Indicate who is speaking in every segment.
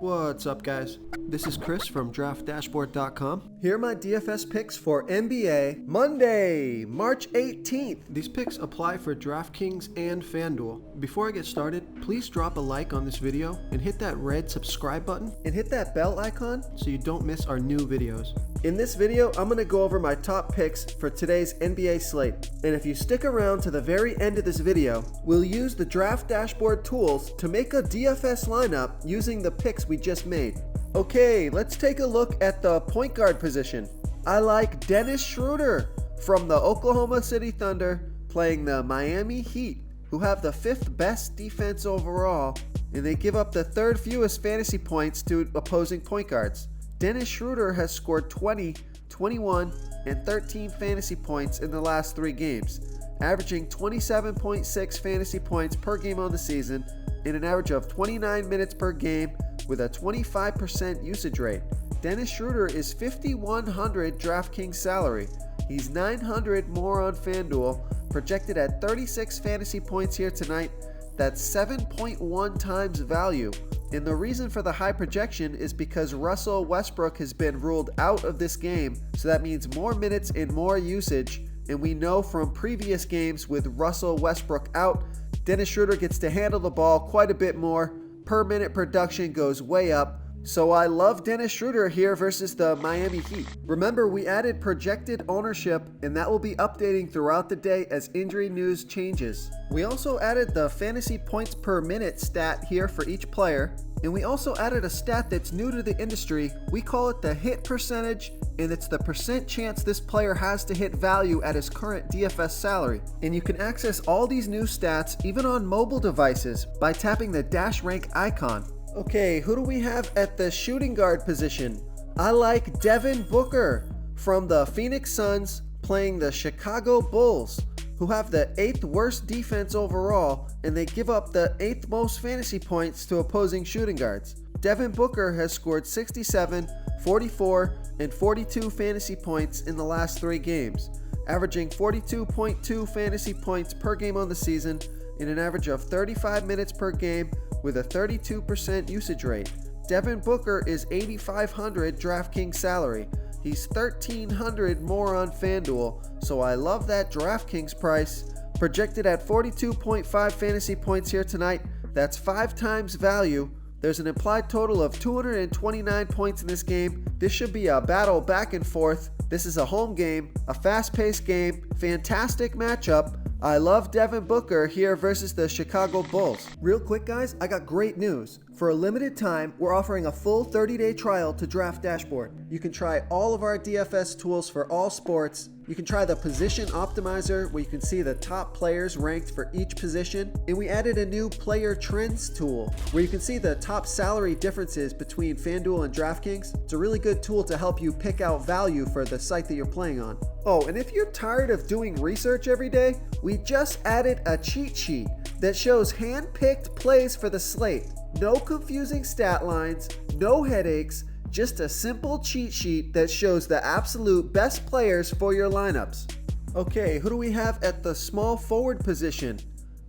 Speaker 1: What's up, guys? This is Chris from DraftDashboard.com. Here are my DFS picks for NBA Monday, March 18th. These picks apply for DraftKings and FanDuel. Before I get started, please drop a like on this video and hit that red subscribe button and hit that bell icon so you don't miss our new videos. In this video, I'm going to go over my top picks for today's NBA slate. And if you stick around to the very end of this video, we'll use the Draft Dashboard tools to make a DFS lineup using the picks we just made. Okay, let's take a look at the point guard position. I like Dennis Schroeder from the Oklahoma City Thunder playing the Miami Heat, who have the 5th best defense overall, and they give up the 3rd fewest fantasy points to opposing point guards. Dennis Schroeder has scored 20, 21, and 13 fantasy points in the last 3 games, averaging 27.6 fantasy points per game on the season and an average of 29 minutes per game with a 25% usage rate. Dennis Schroeder is $5,100 DraftKings salary. He's $900 more on FanDuel, projected at 36 fantasy points here tonight. That's 7.1 times value. And the reason for the high projection is because Russell Westbrook has been ruled out of this game, so that means more minutes and more usage. And we know from previous games with Russell Westbrook out, Dennis Schroeder gets to handle the ball quite a bit more. Per minute production goes way up. So I love Dennis Schroeder here versus the Miami Heat. Remember, we added projected ownership, and that will be updating throughout the day as injury news changes. We also added the fantasy points per minute stat here for each player, and we also added a stat that's new to the industry. We call it the hit percentage, and it's the percent chance this player has to hit value at his current DFS salary. And you can access all these new stats even on mobile devices by tapping the dash rank icon. Okay, who do we have at the shooting guard position? I like Devin Booker from the Phoenix Suns playing the Chicago Bulls, who have the 8th worst defense overall, and they give up the 8th most fantasy points to opposing shooting guards. Devin Booker has scored 67, 44, and 42 fantasy points in the last 3 games, averaging 42.2 fantasy points per game on the season and an average of 35 minutes per game with a 32% usage rate. Devin Booker is $8,500 DraftKings salary. He's $1,300 more on FanDuel, so I love that DraftKings price. Projected at 42.5 fantasy points here tonight, that's 5 times value. There's an implied total of 229 points in this game. This should be a battle back and forth. This is a home game, a fast-paced game, fantastic matchup. I love Devin Booker here versus the Chicago Bulls. Real quick, guys, I got great news. For a limited time, we're offering a full 30-day trial to Draft Dashboard. You can try all of our DFS tools for all sports. You can try the position optimizer where you can see the top players ranked for each position. And we added a new player trends tool where you can see the top salary differences between FanDuel and DraftKings. It's a really good tool to help you pick out value for the site that you're playing on. Oh, and if you're tired of doing research every day, we just added a cheat sheet that shows hand-picked plays for the slate. No confusing stat lines, no headaches, just a simple cheat sheet that shows the absolute best players for your lineups. Okay, who do we have at the small forward position?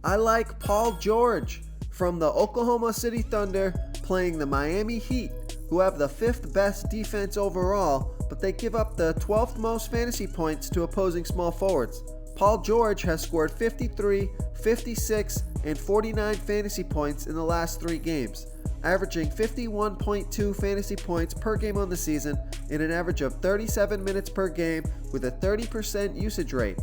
Speaker 1: I like Paul George from the Oklahoma City Thunder playing the Miami Heat, who have the 5th best defense overall, but they give up the 12th most fantasy points to opposing small forwards. Paul George has scored 53, 56, and 49 fantasy points in the last 3 games, averaging 51.2 fantasy points per game on the season and an average of 37 minutes per game with a 30% usage rate.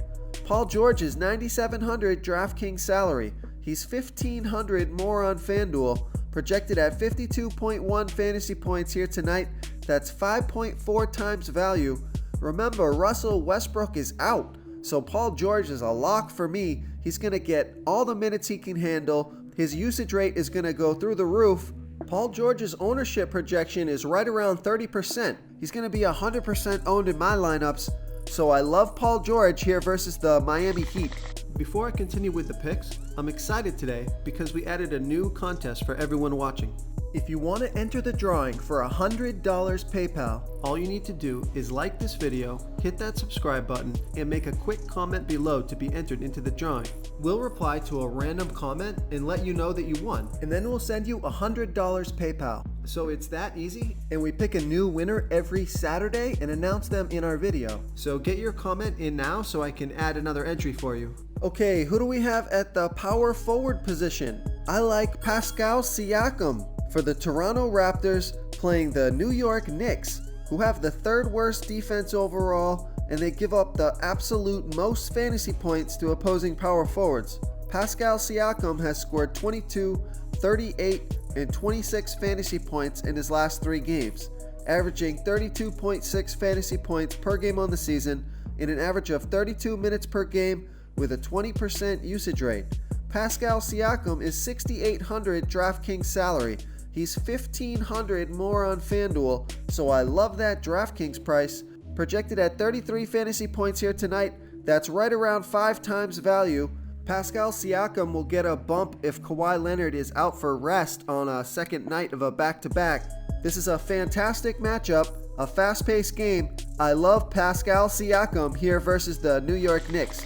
Speaker 1: Paul George is $9,700 DraftKings salary. He's $1,500 more on FanDuel, projected at 52.1 fantasy points here tonight. That's 5.4 times value. Remember, Russell Westbrook is out, so Paul George is a lock for me. He's going to get all the minutes he can handle. His usage rate is going to go through the roof. Paul George's ownership projection is right around 30%. He's going to be 100% owned in my lineups. So I love Paul George here versus the Miami Heat. Before I continue with the picks, I'm excited today because we added a new contest for everyone watching. If you want to enter the drawing for $100 PayPal, all you need to do is like this video, hit that subscribe button, and make a quick comment below to be entered into the drawing. We'll reply to a random comment and let you know that you won, and then we'll send you $100 PayPal. So it's that easy, and we pick a new winner every Saturday and announce them in our video. So get your comment in now so I can add another entry for you. Okay, who do we have at the power forward position? I like Pascal Siakam for the Toronto Raptors playing the New York Knicks, who have the third worst defense overall, and they give up the absolute most fantasy points to opposing power forwards. Pascal Siakam has scored 22, 38, and 26 fantasy points in his last 3 games, averaging 32.6 fantasy points per game on the season in an average of 32 minutes per game with a 20% usage rate. Pascal Siakam is $6,800 DraftKings salary. He's $1,500 more on FanDuel, so I love that DraftKings price. Projected at 33 fantasy points here tonight, that's right around 5 times value. Pascal Siakam will get a bump if Kawhi Leonard is out for rest on a second night of a back-to-back. This is a fantastic matchup, a fast-paced game. I love Pascal Siakam here versus the New York Knicks.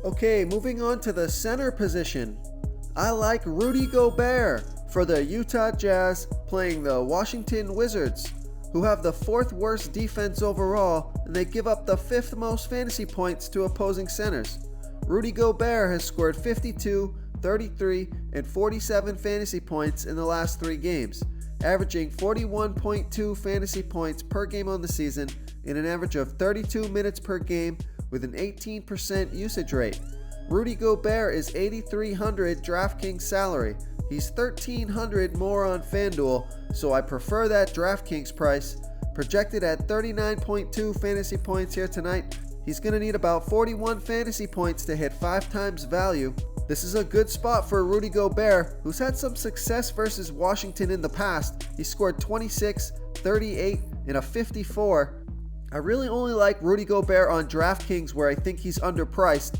Speaker 1: Okay, moving on to the center position. I like Rudy Gobert for the Utah Jazz playing the Washington Wizards, who have the 4th worst defense overall, and they give up the 5th most fantasy points to opposing centers. Rudy Gobert has scored 52, 33, and 47 fantasy points in the last 3 games, averaging 41.2 fantasy points per game on the season in an average of 32 minutes per game with an 18% usage rate. Rudy Gobert is $8,300 DraftKings salary. He's $1,300 more on FanDuel, so I prefer that DraftKings price. Projected at 39.2 fantasy points here tonight, he's going to need about 41 fantasy points to hit 5 times value. This is a good spot for Rudy Gobert, who's had some success versus Washington in the past. He scored 26, 38, and a 54. I really only like Rudy Gobert on DraftKings where I think he's underpriced.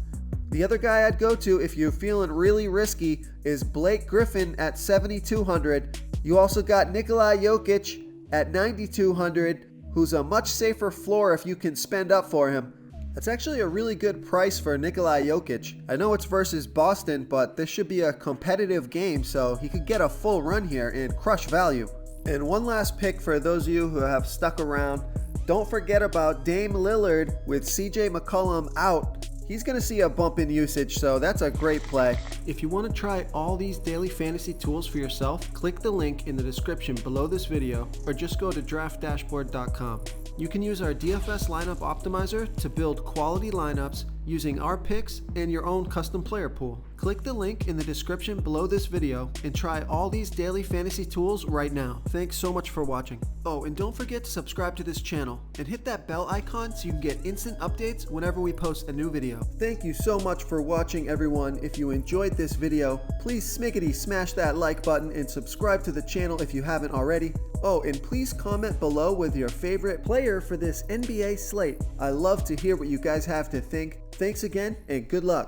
Speaker 1: The other guy I'd go to if you're feeling really risky is Blake Griffin at $7,200. You also got Nikola Jokic at $9,200, who's a much safer floor if you can spend up for him. That's actually a really good price for Nikola Jokic. I know it's versus Boston, but this should be a competitive game, so he could get a full run here and crush value. And one last pick for those of you who have stuck around. Don't forget about Dame Lillard with CJ McCollum out. He's going to see a bump in usage, so that's a great play. If you want to try all these daily fantasy tools for yourself, click the link in the description below this video or just go to draftdashboard.com. You can use our DFS lineup optimizer to build quality lineups using our picks and your own custom player pool. Click the link in the description below this video and try all these daily fantasy tools right now. Thanks so much for watching. Oh, and don't forget to subscribe to this channel and hit that bell icon so you can get instant updates whenever we post a new video. Thank you so much for watching, everyone. If you enjoyed this video, please smiggity smash that like button and subscribe to the channel if you haven't already. Oh, and please comment below with your favorite player for this NBA slate. I love to hear what you guys have to think. Thanks again, and good luck.